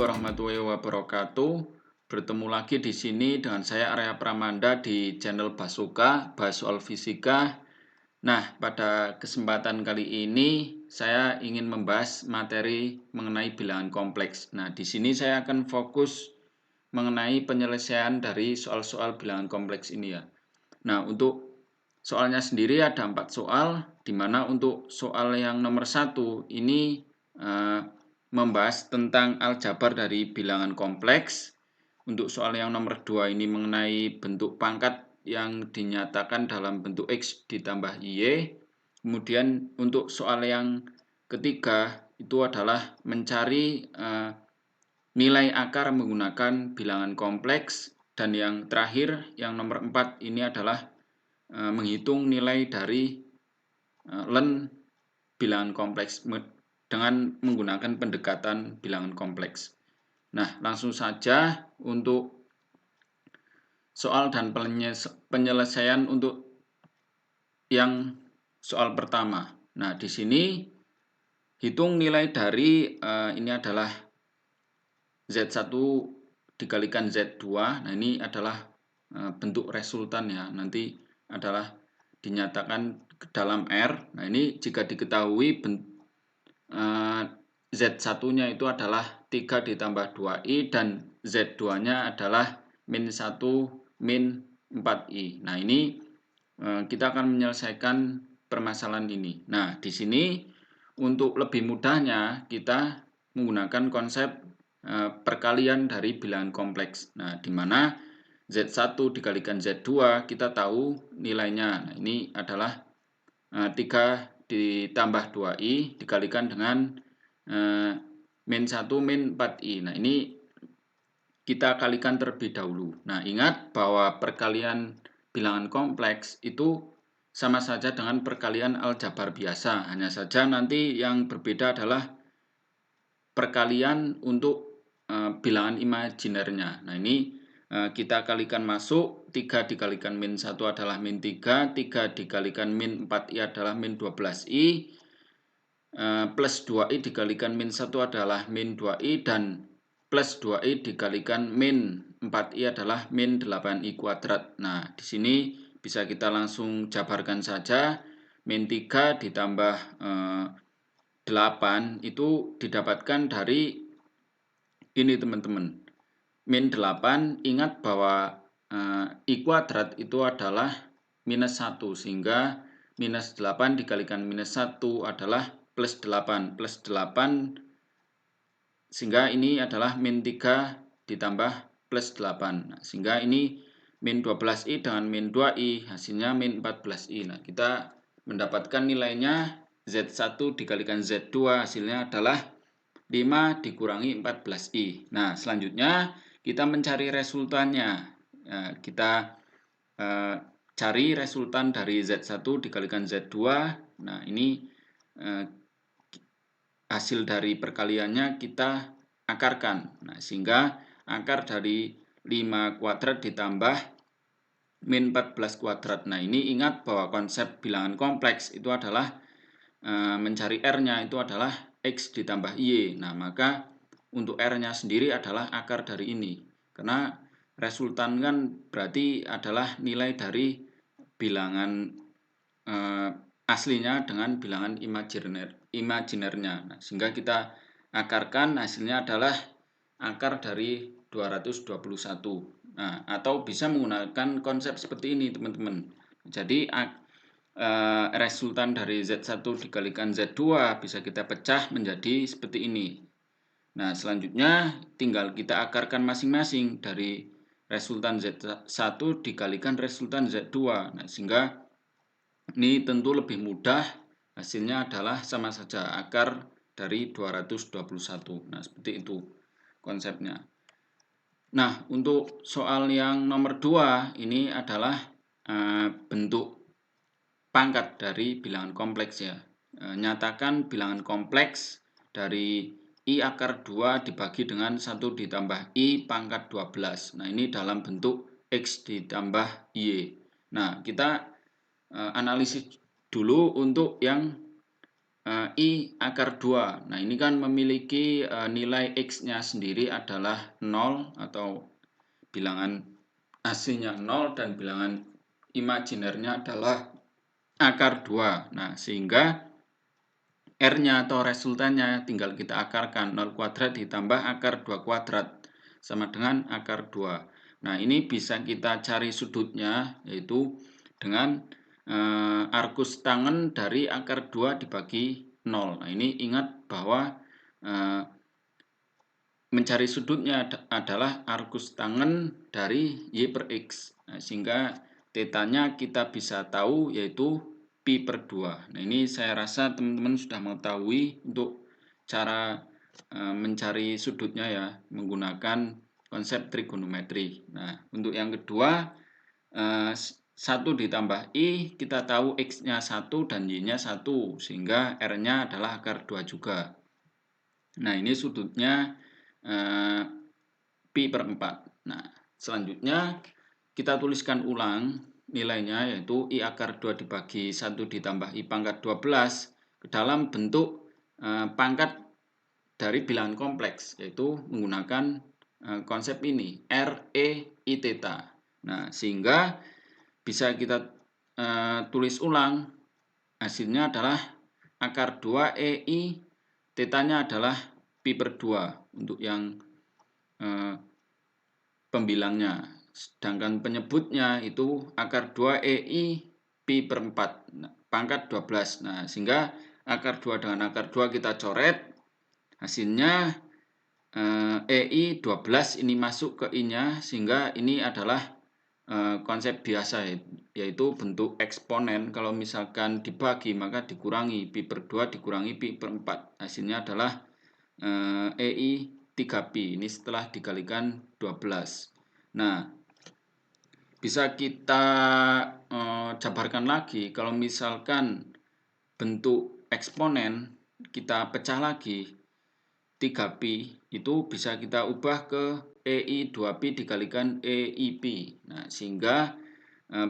warahmatullahi wabarakatuh. Bertemu lagi di sini dengan saya Arya Pramanda di channel Basuka, Bahas Soal Fisika. Nah, pada kesempatan kali ini saya ingin membahas materi mengenai bilangan kompleks. Nah, di sini saya akan fokus mengenai penyelesaian dari soal-soal bilangan kompleks ini ya. Nah, untuk soalnya sendiri ada 4 soal, di mana untuk soal yang nomor 1 ini membahas tentang aljabar dari bilangan kompleks. Untuk soal yang nomor 2 ini mengenai bentuk pangkat yang dinyatakan dalam bentuk X ditambah Y. Kemudian untuk soal yang ketiga itu adalah mencari nilai akar menggunakan bilangan kompleks. Dan yang terakhir, yang nomor 4 ini adalah menghitung nilai dari len bilangan kompleks dengan menggunakan pendekatan bilangan kompleks. Nah, langsung saja untuk soal dan penyelesaian untuk yang soal pertama. Nah, di sini hitung nilai dari ini adalah Z1 dikalikan Z2. Nah, ini adalah bentuk resultan ya. Nanti adalah dinyatakan dalam R. Nah, ini jika diketahui Z1-nya itu adalah 3 ditambah 2I dan Z2-nya adalah min 1 min 4I. Nah, ini kita akan menyelesaikan permasalahan ini. Nah, di sini untuk lebih mudahnya kita menggunakan konsep perkalian dari bilangan kompleks. Nah, di mana Z1 dikalikan Z2 kita tahu nilainya. Nah, ini adalah 3 ditambah 2I dikalikan dengan min 1 min 4I. Nah, ini kita kalikan terlebih dahulu. Nah, ingat bahwa perkalian bilangan kompleks itu sama saja dengan perkalian aljabar biasa. Hanya saja nanti yang berbeda adalah perkalian untuk bilangan imajinernya. Nah, ini kita kalikan masuk, 3 dikalikan min 1 adalah min 3, 3 dikalikan min 4I adalah min 12I, plus 2I dikalikan min 1 adalah min 2I, dan plus 2I dikalikan min 4I adalah min 8I kuadrat. Nah, di sini bisa kita langsung jabarkan saja, min 3 ditambah 8 itu didapatkan dari ini teman-teman. Min 8, ingat bahwa I kuadrat itu adalah minus 1, sehingga minus 8 dikalikan minus 1 adalah plus 8. Plus 8, sehingga ini adalah min 3 ditambah plus 8. Nah, sehingga ini min 12I dengan min 2I, hasilnya min 14I. Nah, kita mendapatkan nilainya Z1 dikalikan Z2, hasilnya adalah 5 dikurangi 14I. Nah, selanjutnya kita mencari resultannya. Kita cari resultan dari Z1 dikalikan Z2. Nah, ini hasil dari perkaliannya kita akarkan. Nah, sehingga akar dari 5 kuadrat ditambah min 14 kuadrat. Nah, ini ingat bahwa konsep bilangan kompleks itu adalah mencari R-nya itu adalah X ditambah Y. Nah, maka untuk R-nya sendiri adalah akar dari ini. Karena resultan kan berarti adalah nilai dari bilangan aslinya dengan bilangan imajinernya. Nah, sehingga kita akarkan, hasilnya adalah akar dari 221. Nah, atau bisa menggunakan konsep seperti ini, teman-teman. Jadi resultan dari Z1 dikalikan Z2 bisa kita pecah menjadi seperti ini. Nah, selanjutnya tinggal kita akarkan masing-masing dari resultan Z1 dikalikan resultan Z2. Nah, sehingga ini tentu lebih mudah, hasilnya adalah sama saja akar dari 221. Nah, seperti itu konsepnya. Nah, untuk soal yang nomor 2 ini adalah bentuk pangkat dari bilangan kompleks ya. Nyatakan bilangan kompleks dari I akar 2 dibagi dengan 1 ditambah I pangkat 12. Nah, ini dalam bentuk X ditambah Y. Nah, kita analisis dulu untuk yang I akar 2. Nah, ini kan memiliki nilai X-nya sendiri adalah 0 atau bilangan aslinya 0 dan bilangan imajinernya adalah akar 2. Nah, sehingga R-nya atau resultannya tinggal kita akarkan 0 kuadrat ditambah akar 2 kuadrat sama dengan akar 2. Nah, ini bisa kita cari sudutnya yaitu dengan arkus tangen dari akar 2 dibagi 0. Nah, ini ingat bahwa mencari sudutnya adalah arkus tangen dari Y per X. Nah, sehingga tetanya kita bisa tahu yaitu pi per 2. Nah, ini saya rasa teman-teman sudah mengetahui untuk cara mencari sudutnya ya menggunakan konsep trigonometri. Nah, untuk yang kedua 1 ditambah I, kita tahu X-nya 1 dan Y-nya 1, sehingga R-nya adalah akar 2 juga. Nah, ini sudutnya pi per 4. Nah, selanjutnya kita tuliskan ulang nilainya yaitu I akar 2 dibagi 1 ditambah I pangkat 12 ke dalam bentuk pangkat dari bilangan kompleks, yaitu menggunakan konsep ini, R, E, I theta. Nah, sehingga bisa kita tulis ulang, hasilnya adalah akar 2 EI, tetanya adalah pi per 2 untuk yang pembilangnya. Sedangkan penyebutnya itu akar 2 EI pi per 4, pangkat 12. Nah, sehingga akar 2 dengan akar 2 kita coret, hasilnya EI 12 ini masuk ke I-nya, sehingga ini adalah konsep biasa yaitu bentuk eksponen. Kalau misalkan dibagi maka dikurangi pi per 2 dikurangi pi per 4. Hasilnya adalah EI 3pi. Ini setelah dikalikan 12. Nah, bisa kita jabarkan lagi kalau misalkan bentuk eksponen kita pecah lagi 3pi itu bisa kita ubah ke EI 2pi dikalikan EIP. Nah, sehingga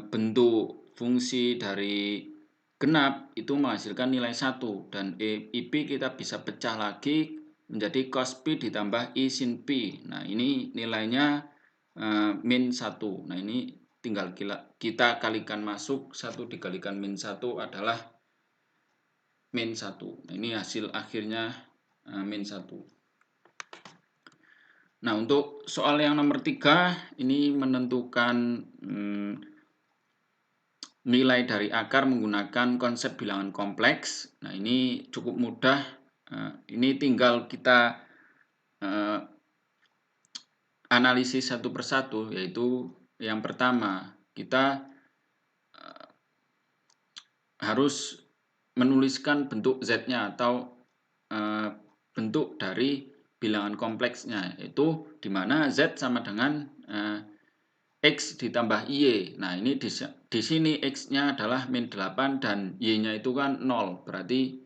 bentuk fungsi dari genap itu menghasilkan nilai 1 dan EIP kita bisa pecah lagi menjadi cos pi ditambah I sin pi. Nah, ini nilainya min 1. Nah, ini tinggal kita kalikan masuk 1 dikalikan min 1 adalah min 1. Nah, ini hasil akhirnya min 1. Nah, untuk soal yang nomor 3 ini menentukan nilai dari akar menggunakan konsep bilangan kompleks. Nah, ini cukup mudah. Ini tinggal kita analisis satu persatu, yaitu yang pertama kita harus menuliskan bentuk Z-nya atau bentuk dari bilangan kompleksnya, yaitu di mana Z sama dengan X ditambah Y. Nah, ini di sini X-nya adalah min 8 dan Y-nya itu kan 0. Berarti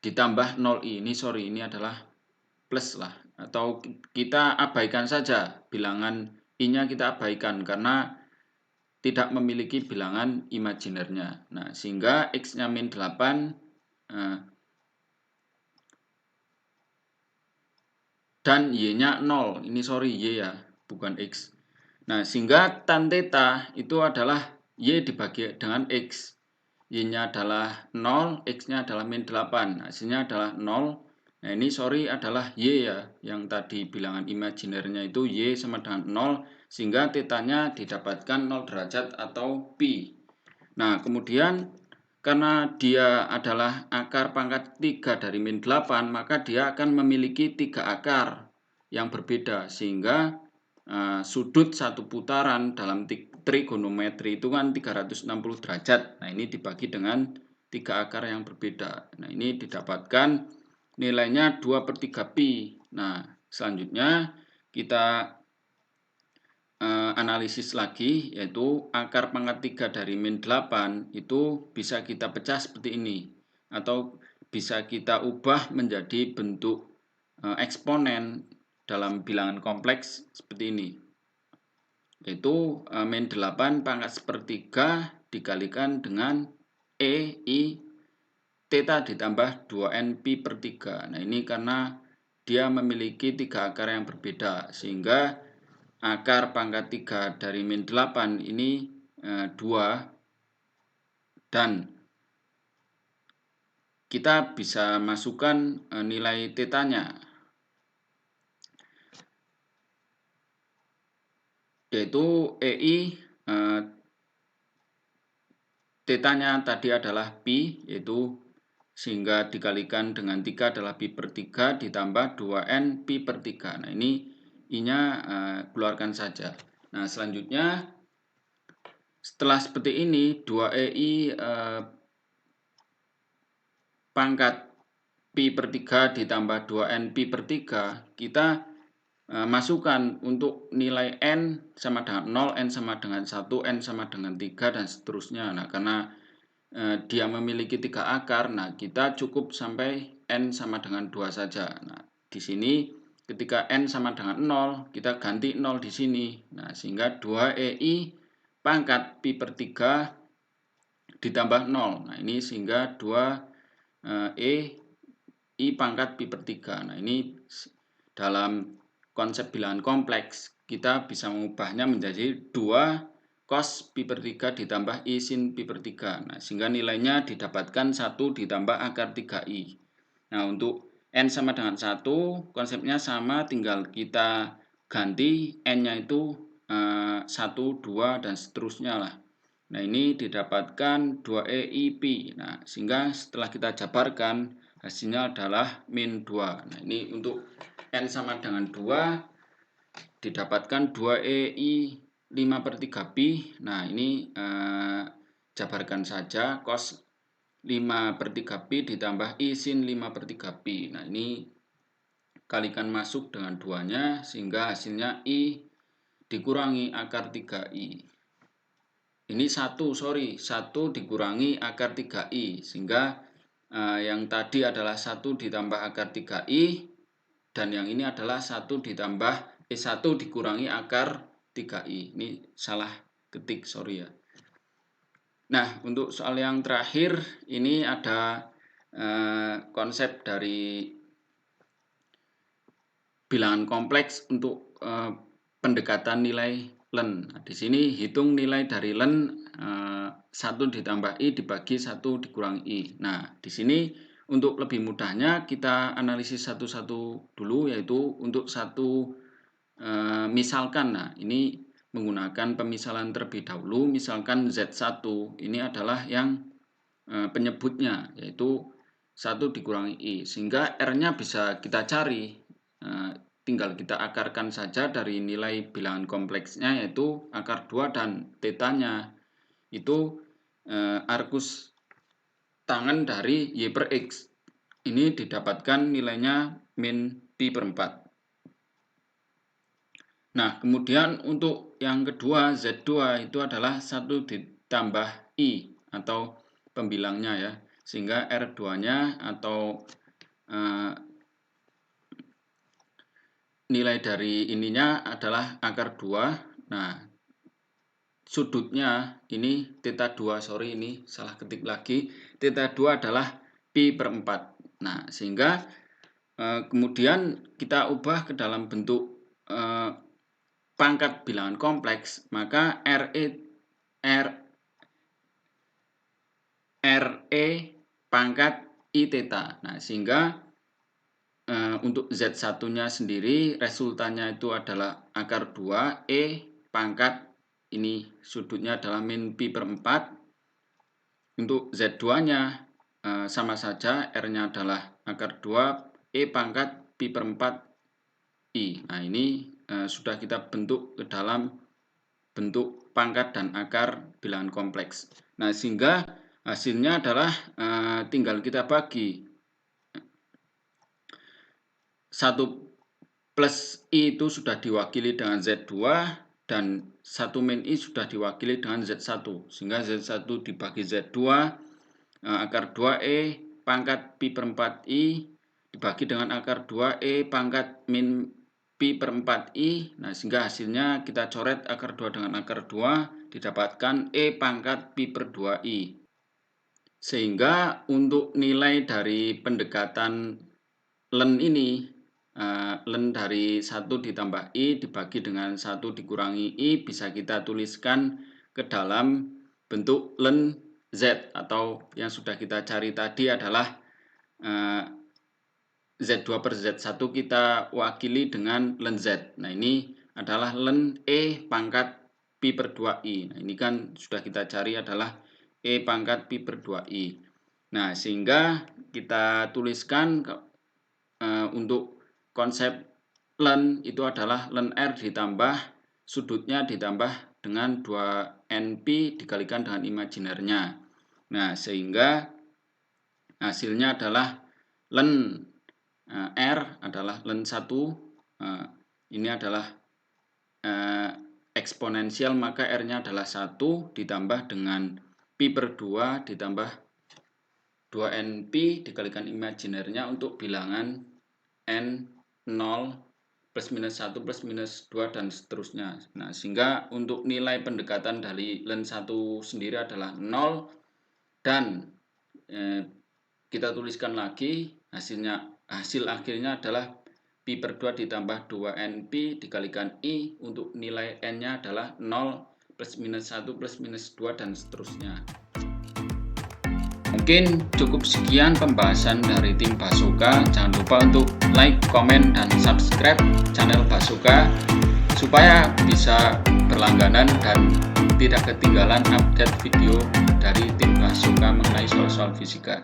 ditambah 0I. Ini adalah plus lah. Atau kita abaikan saja. Bilangan I-nya kita abaikan karena tidak memiliki bilangan imajinernya. Nah, sehingga X-nya min 8 dan Y-nya 0. Ini Y ya, bukan X. Nah, sehingga tan theta itu adalah Y dibagi dengan X. Y-nya adalah 0, X-nya adalah min 8. Hasilnya adalah 0. Nah, ini adalah Y ya. Yang tadi bilangan imajinernya itu Y sama dengan 0. Sehingga tetanya didapatkan 0 derajat atau pi. Nah, kemudian karena dia adalah akar pangkat 3 dari min 8, maka dia akan memiliki 3 akar yang berbeda. Sehingga sudut satu putaran dalam trigonometri itu kan 360 derajat. Nah, ini dibagi dengan 3 akar yang berbeda. Nah, ini didapatkan nilainya 2 per 3 pi. Nah, selanjutnya kita analisis lagi, yaitu akar pangkat 3 dari min 8 itu bisa kita pecah seperti ini, atau bisa kita ubah menjadi bentuk eksponen dalam bilangan kompleks seperti ini, yaitu min 8 pangkat sepertiga dikalikan dengan EI theta ditambah 2N pi per 3. Nah, ini karena dia memiliki 3 akar yang berbeda, sehingga akar pangkat 3 dari min 8 ini 2, dan kita bisa masukkan nilai tetanya, yaitu EI tetanya tadi adalah pi, yaitu sehingga dikalikan dengan 3 adalah pi per 3 ditambah 2N pi per 3. Nah, ini I-nya keluarkan saja. Nah, selanjutnya setelah seperti ini 2EI pangkat pi per 3 ditambah 2N pi per 3, kita masukkan untuk nilai N sama dengan 0, N sama dengan 1, N sama dengan 3, dan seterusnya. Nah, karena dia memiliki 3 akar, nah kita cukup sampai N sama dengan 2 saja. Nah, di sini ketika N sama dengan 0, kita ganti 0 di sini. Nah, sehingga 2EI pangkat pi per 3 ditambah 0. Nah, ini sehingga 2EI pangkat pi per 3. Nah, ini dalam konsep bilangan kompleks, kita bisa mengubahnya menjadi 2 cos pi per 3 ditambah I sin pi per 3. Nah, sehingga nilainya didapatkan 1 ditambah akar 3I. Nah, untuk N sama dengan 1, konsepnya sama, tinggal kita ganti N-nya itu 1, 2, dan seterusnya lah. Nah, ini didapatkan 2EI pi. Nah, sehingga setelah kita jabarkan, hasilnya adalah min 2. Nah, ini untuk N sama dengan 2, didapatkan 2EI 5 per 3 pi. Nah, ini jabarkan saja, cos 5 per 3 pi ditambah I sin 5 per 3 pi. Nah, ini kalikan masuk dengan 2-nya, sehingga hasilnya I dikurangi akar 3I. Ini 1 dikurangi akar 3I, sehingga yang tadi adalah 1 ditambah akar 3I, dan yang ini adalah 1 ditambah 1 dikurangi akar 3I. Ini salah ketik, sorry ya. Nah, untuk soal yang terakhir, ini ada konsep dari bilangan kompleks untuk pendekatan nilai len. Nah, di sini hitung nilai dari len 1 ditambah I dibagi 1 dikurangi I. Nah, di sini untuk lebih mudahnya kita analisis satu-satu dulu, yaitu untuk satu misalkan. Nah, ini menggunakan pemisalan terlebih dahulu. Misalkan Z1 ini adalah yang penyebutnya, yaitu 1 dikurangi I, sehingga R-nya bisa kita cari. Tinggal kita akarkan saja dari nilai bilangan kompleksnya, yaitu akar 2, dan tetanya itu arkus tangan dari Y per X. Ini didapatkan nilainya min pi per 4. Nah, kemudian untuk yang kedua, Z2 itu adalah 1 ditambah I atau pembilangnya ya, sehingga R2-nya atau nilai dari ininya adalah akar 2. Nah, sudutnya ini theta 2, sorry ini salah ketik lagi, theta 2 adalah pi per 4. Nah, sehingga kemudian kita ubah ke dalam bentuk pangkat bilangan kompleks, maka RE pangkat I theta. Nah, sehingga untuk Z1-nya sendiri resultannya itu adalah akar 2, E pangkat ini sudutnya adalah min pi per 4. Untuk Z2-nya sama saja, R-nya adalah akar 2, E pangkat pi per 4 I. Nah, ini sudah kita bentuk ke dalam bentuk pangkat dan akar bilangan kompleks. Nah, sehingga hasilnya adalah tinggal kita bagi. 1 plus I itu sudah diwakili dengan Z2, dan 1 min I sudah diwakili dengan Z1. Sehingga Z1 dibagi Z2, akar 2E pangkat pi per 4I dibagi dengan akar 2E pangkat min pi per 4I. Nah, sehingga hasilnya kita coret akar 2 dengan akar 2, didapatkan E pangkat pi per 2I. Sehingga untuk nilai dari pendekatan len ini, len dari 1 ditambah I dibagi dengan 1 dikurangi I bisa kita tuliskan ke dalam bentuk len Z, atau yang sudah kita cari tadi adalah Z2 per Z1 kita wakili dengan len Z. Nah, ini adalah len E pangkat Pi per 2I. Nah, ini kan sudah kita cari adalah E pangkat Pi per 2I. Nah, sehingga kita tuliskan untuk konsep len itu adalah len R ditambah sudutnya ditambah dengan 2NP dikalikan dengan imajinernya. Nah, sehingga hasilnya adalah len R adalah len 1. Ini adalah eksponensial, maka R-nya adalah 1 ditambah dengan Pi per 2 ditambah 2NP dikalikan imajinernya untuk bilangan N 0 plus minus 1 plus minus 2 dan seterusnya. Nah, sehingga untuk nilai pendekatan dari len 1 sendiri adalah 0 dan kita tuliskan lagi hasil akhirnya adalah Pi per 2 ditambah 2NP dikalikan I untuk nilai N-nya adalah 0 plus minus 1 plus minus 2 dan seterusnya. Mungkin cukup sekian pembahasan dari tim Basuka. Jangan lupa untuk like, komen, dan subscribe channel Basuka supaya bisa berlangganan dan tidak ketinggalan update video dari tim Basuka mengenai soal-soal fisika.